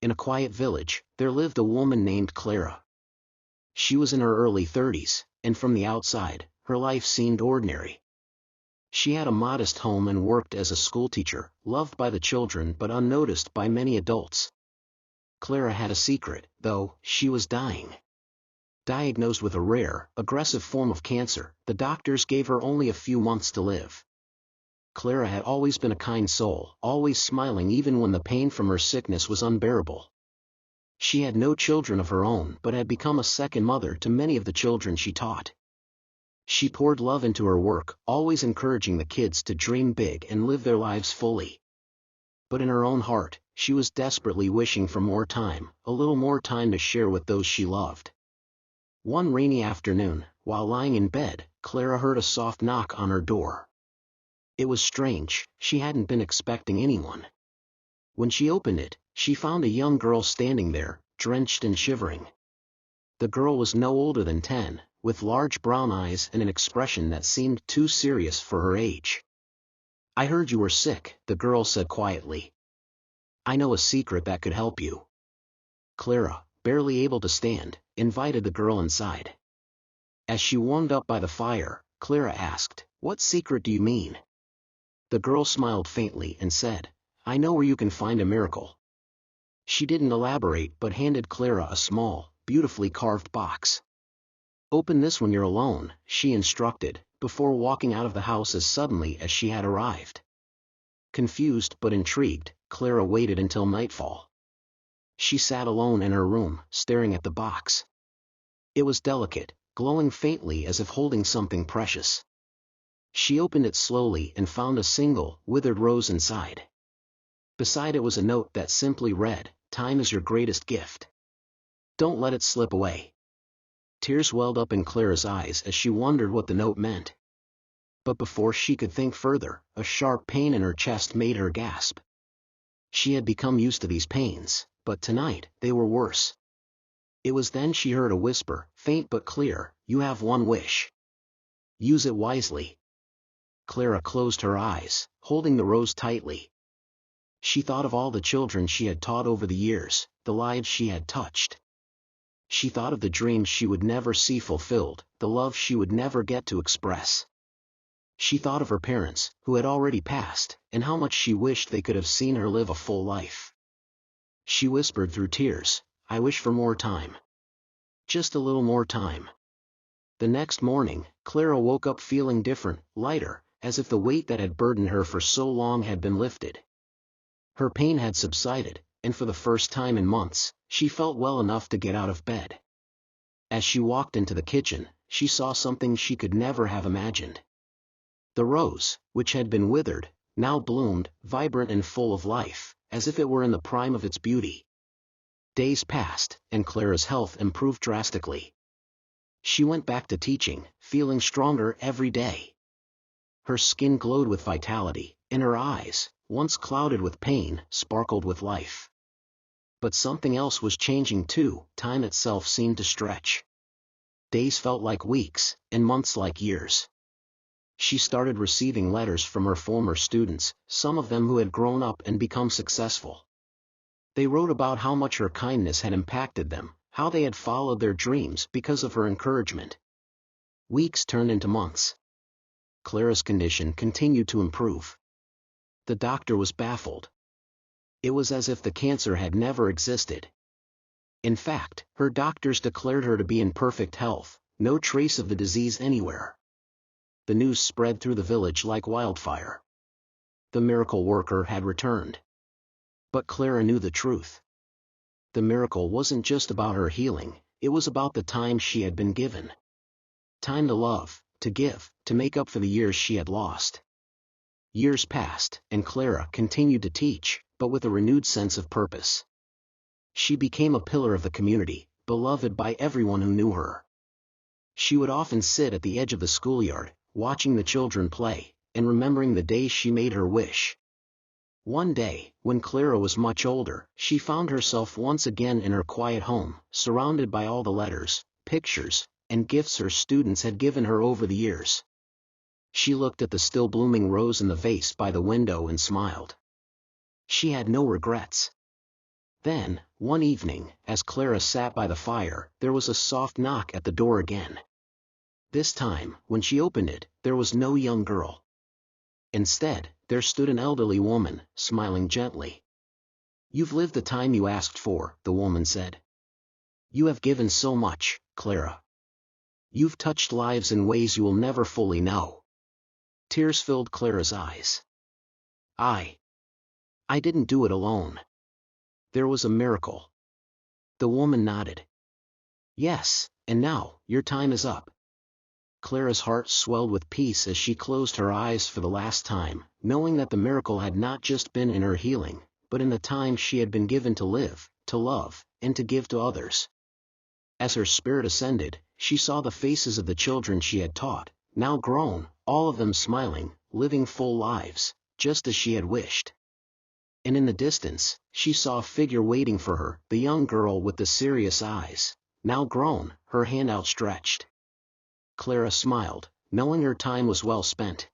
In a quiet village, there lived a woman named Clara. She was in her early 30s, and from the outside, her life seemed ordinary. She had a modest home and worked as a schoolteacher, loved by the children but unnoticed by many adults. Clara had a secret, though. She was dying. Diagnosed with a rare, aggressive form of cancer, the doctors gave her only a few months to live. Clara had always been a kind soul, always smiling even when the pain from her sickness was unbearable. She had no children of her own but had become a second mother to many of the children she taught. She poured love into her work, always encouraging the kids to dream big and live their lives fully. But in her own heart, she was desperately wishing for more time, a little more time to share with those she loved. One rainy afternoon, while lying in bed, Clara heard a soft knock on her door. It was strange, she hadn't been expecting anyone. When she opened it, she found a young girl standing there, drenched and shivering. The girl was no older than 10, with large brown eyes and an expression that seemed too serious for her age. "I heard you were sick," the girl said quietly. "I know a secret that could help you." Clara, barely able to stand, invited the girl inside. As she warmed up by the fire, Clara asked, "What secret do you mean?" The girl smiled faintly and said, "I know where you can find a miracle." She didn't elaborate but handed Clara a small, beautifully carved box. "Open this when you're alone," she instructed, before walking out of the house as suddenly as she had arrived. Confused but intrigued, Clara waited until nightfall. She sat alone in her room, staring at the box. It was delicate, glowing faintly as if holding something precious. She opened it slowly and found a single, withered rose inside. Beside it was a note that simply read, "Time is your greatest gift. Don't let it slip away." Tears welled up in Clara's eyes as she wondered what the note meant. But before she could think further, a sharp pain in her chest made her gasp. She had become used to these pains, but tonight, they were worse. It was then she heard a whisper, faint but clear, "You have one wish. Use it wisely." Clara closed her eyes, holding the rose tightly. She thought of all the children she had taught over the years, the lives she had touched. She thought of the dreams she would never see fulfilled, the love she would never get to express. She thought of her parents, who had already passed, and how much she wished they could have seen her live a full life. She whispered through tears, "I wish for more time. Just a little more time." The next morning, Clara woke up feeling different, lighter, as if the weight that had burdened her for so long had been lifted. Her pain had subsided, and for the first time in months, she felt well enough to get out of bed. As she walked into the kitchen, she saw something she could never have imagined. The rose, which had been withered, now bloomed, vibrant and full of life, as if it were in the prime of its beauty. Days passed, and Clara's health improved drastically. She went back to teaching, feeling stronger every day. Her skin glowed with vitality, and her eyes, once clouded with pain, sparkled with life. But something else was changing too. Time itself seemed to stretch. Days felt like weeks, and months like years. She started receiving letters from her former students, some of them who had grown up and become successful. They wrote about how much her kindness had impacted them, how they had followed their dreams because of her encouragement. Weeks turned into months. Clara's condition continued to improve. The doctor was baffled. It was as if the cancer had never existed. In fact, her doctors declared her to be in perfect health, no trace of the disease anywhere. The news spread through the village like wildfire. The miracle worker had returned. But Clara knew the truth. The miracle wasn't just about her healing, it was about the time she had been given. Time to love, to give, to make up for the years she had lost. Years passed, and Clara continued to teach, but with a renewed sense of purpose. She became a pillar of the community, beloved by everyone who knew her. She would often sit at the edge of the schoolyard, watching the children play, and remembering the days she made her wish. One day, when Clara was much older, she found herself once again in her quiet home, surrounded by all the letters, pictures, and gifts her students had given her over the years. She looked at the still blooming rose in the vase by the window and smiled. She had no regrets. Then, one evening, as Clara sat by the fire, there was a soft knock at the door again. This time, when she opened it, there was no young girl. Instead, there stood an elderly woman, smiling gently. "You've lived the time you asked for," the woman said. "You have given so much, Clara. You've touched lives in ways you will never fully know." Tears filled Clara's eyes. I didn't do it alone. There was a miracle." The woman nodded. "Yes, and now, your time is up." Clara's heart swelled with peace as she closed her eyes for the last time, knowing that the miracle had not just been in her healing, but in the time she had been given to live, to love, and to give to others. As her spirit ascended, she saw the faces of the children she had taught, now grown, all of them smiling, living full lives, just as she had wished. And in the distance, she saw a figure waiting for her, the young girl with the serious eyes, now grown, her hand outstretched. Clara smiled, knowing her time was well spent.